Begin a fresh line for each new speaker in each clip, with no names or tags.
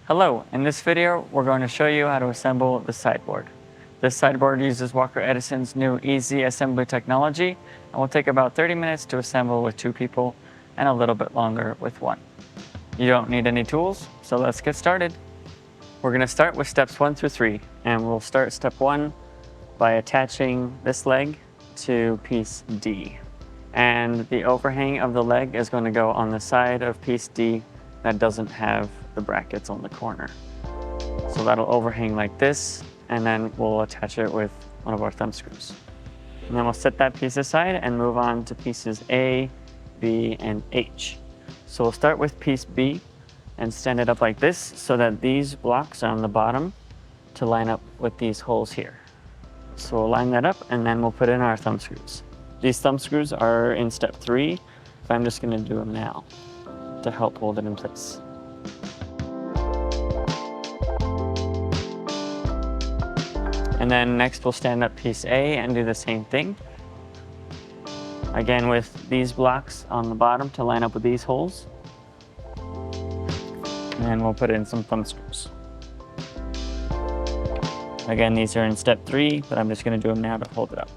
Hello, in this video we're going to show you how to assemble the sideboard. This sideboard uses Walker Edison's new easy assembly technology and will take about 30 minutes to assemble with 2 people and a little bit longer with 1. You don't need any tools, so let's get started. We're going to start with steps 1 through 3, and we'll start step 1 by attaching this leg to piece D. And the overhang of the leg is going to go on the side of piece D that doesn't have the brackets on the corner. So that'll overhang like this, and then we'll attach it with one of our thumb screws. And then we'll set that piece aside and move on to pieces A, B, and H. So we'll start with piece B and stand it up like this so that these blocks are on the bottom to line up with these holes here. So we'll line that up and then we'll put in our thumb screws. These thumb screws are in step 3, but I'm just going to do them now to help hold it in place. And then next we'll stand up piece A and do the same thing. Again with these blocks on the bottom to line up with these holes. And we'll put in some thumb screws. Again, these are in step 3, but I'm just going to do them now to hold it up.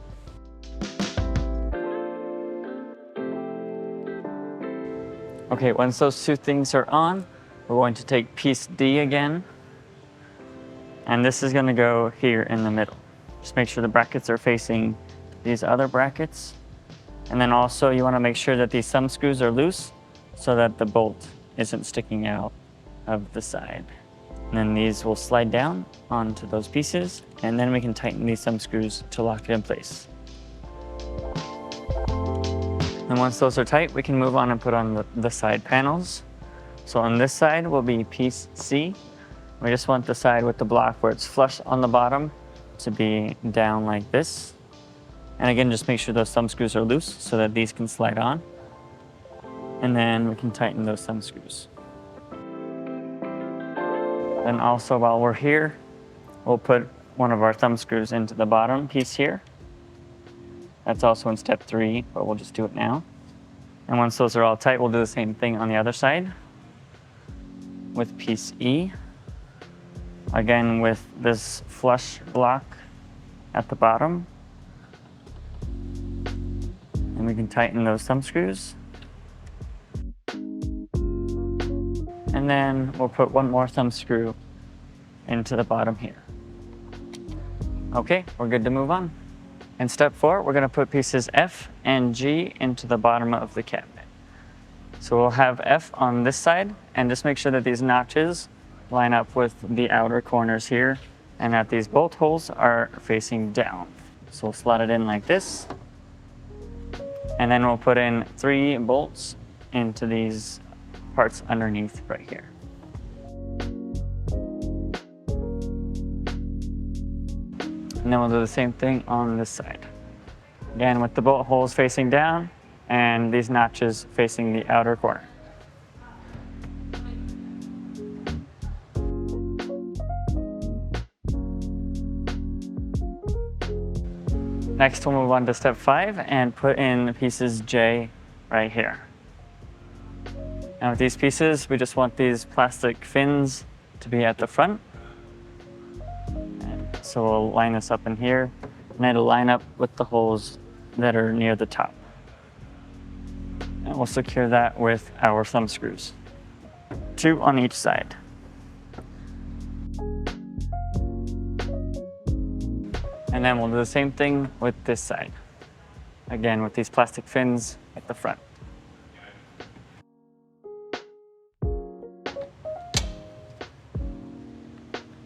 Okay, once those 2 things are on, we're going to take piece D again. And this is going to go here in the middle. Just make sure the brackets are facing these other brackets. And then also you want to make sure that these thumb screws are loose so that the bolt isn't sticking out of the side. And then these will slide down onto those pieces, and then we can tighten these thumb screws to lock it in place. And once those are tight, we can move on and put on the side panels. So on this side will be piece C. We just want the side with the block where it's flush on the bottom to be down like this. And again, just make sure those thumb screws are loose so that these can slide on. And then we can tighten those thumb screws. Then also while we're here, we'll put one of our thumb screws into the bottom piece here. That's also in step 3, but we'll just do it now. And once those are all tight, we'll do the same thing on the other side with piece E. Again, with this flush block at the bottom. And we can tighten those thumb screws. And then we'll put one more thumb screw into the bottom here. Okay, we're good to move on. In step 4, we're going to put pieces F and G into the bottom of the cabinet. So we'll have F on this side, and just make sure that these notches line up with the outer corners here, and that these bolt holes are facing down. So we'll slot it in like this, and then we'll put in 3 bolts into these parts underneath right here. And then we'll do the same thing on this side. Again, with the bolt holes facing down and these notches facing the outer corner. Next, we'll move on to step 5 and put in pieces J right here. Now with these pieces, we just want these plastic fins to be at the front. So we'll line this up in here, and it'll line up with the holes that are near the top. And we'll secure that with our thumb screws, 2 on each side. And then we'll do the same thing with this side. Again, with these plastic fins at the front.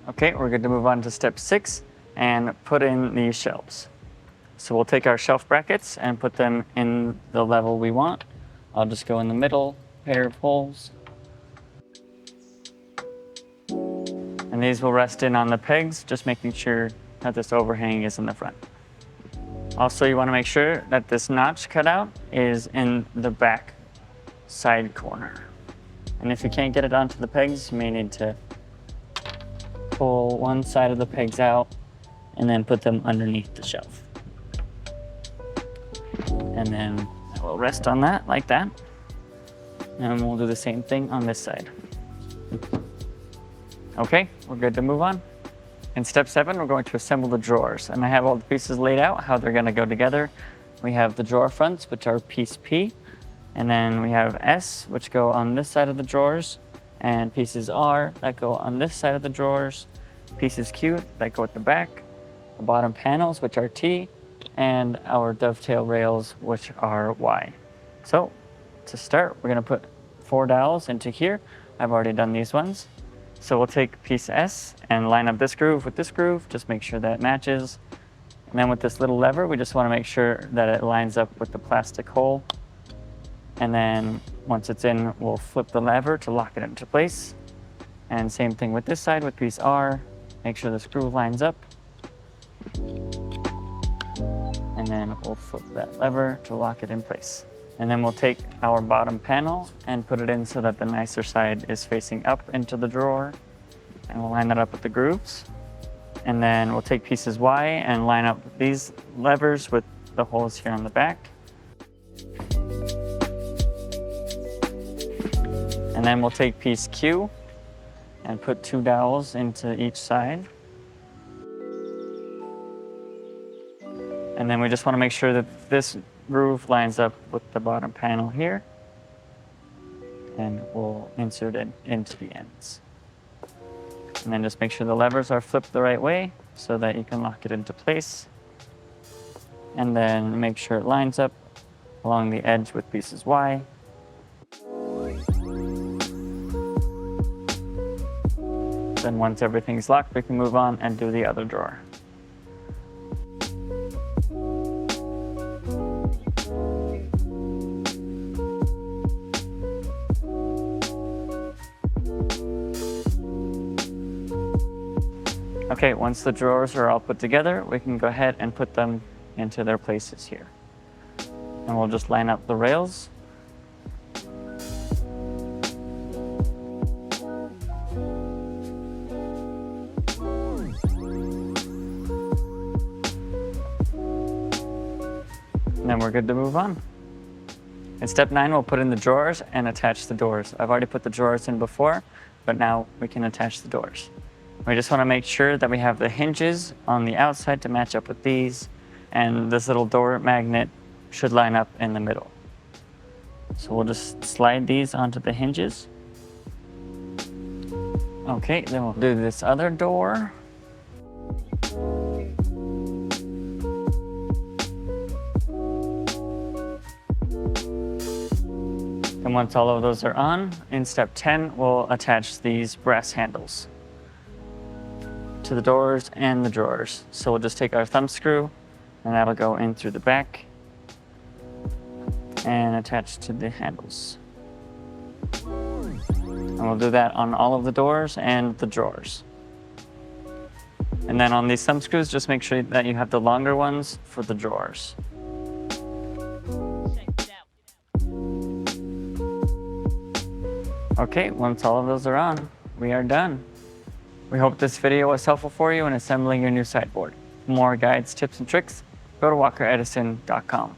Okay, we're good to move on to step 6 and put in these shelves. So we'll take our shelf brackets and put them in the level we want. I'll just go in the middle pair of holes. And these will rest in on the pegs, just making sure that this overhang is in the front. Also, you want to make sure that this notch cutout is in the back side corner. And if you can't get it onto the pegs, you may need to pull one side of the pegs out and then put them underneath the shelf. And then we'll rest on that like that. And we'll do the same thing on this side. Okay, we're good to move on. In step 7, we're going to assemble the drawers, and I have all the pieces laid out, how they're going to go together. We have the drawer fronts, which are piece P, and then we have S, which go on this side of the drawers, and pieces R that go on this side of the drawers, pieces Q that go at the back, the bottom panels, which are T, and our dovetail rails, which are Y. So to start, we're going to put 4 dowels into here. I've already done these ones. So we'll take piece S and line up this groove with this groove, just make sure that it matches. And then with this little lever, we just want to make sure that it lines up with the plastic hole. And then once it's in, we'll flip the lever to lock it into place. And same thing with this side with piece R. Make sure the screw lines up. And then we'll flip that lever to lock it in place. And then we'll take our bottom panel and put it in so that the nicer side is facing up into the drawer. And we'll line that up with the grooves. And then we'll take pieces Y and line up these levers with the holes here on the back. And then we'll take piece Q and put 2 dowels into each side. And then we just want to make sure that this groove lines up with the bottom panel here. And we'll insert it into the ends. And then just make sure the levers are flipped the right way so that you can lock it into place. And then make sure it lines up along the edge with pieces Y. Then once everything's locked, we can move on and do the other drawer. Okay, once the drawers are all put together, we can go ahead and put them into their places here. And we'll just line up the rails. And then we're good to move on. In step 9, we'll put in the drawers and attach the doors. I've already put the drawers in before, but now we can attach the doors. We just want to make sure that we have the hinges on the outside to match up with these, and this little door magnet should line up in the middle. So we'll just slide these onto the hinges. Okay, then we'll do this other door. And once all of those are on, in step 10, we'll attach these brass handles to the doors and the drawers. So we'll just take our thumb screw and that'll go in through the back and attach to the handles. And we'll do that on all of the doors and the drawers. And then on these thumb screws, just make sure that you have the longer ones for the drawers. Okay, once all of those are on, we are done. We hope this video was helpful for you in assembling your new sideboard. For more guides, tips, and tricks, go to walkeredison.com.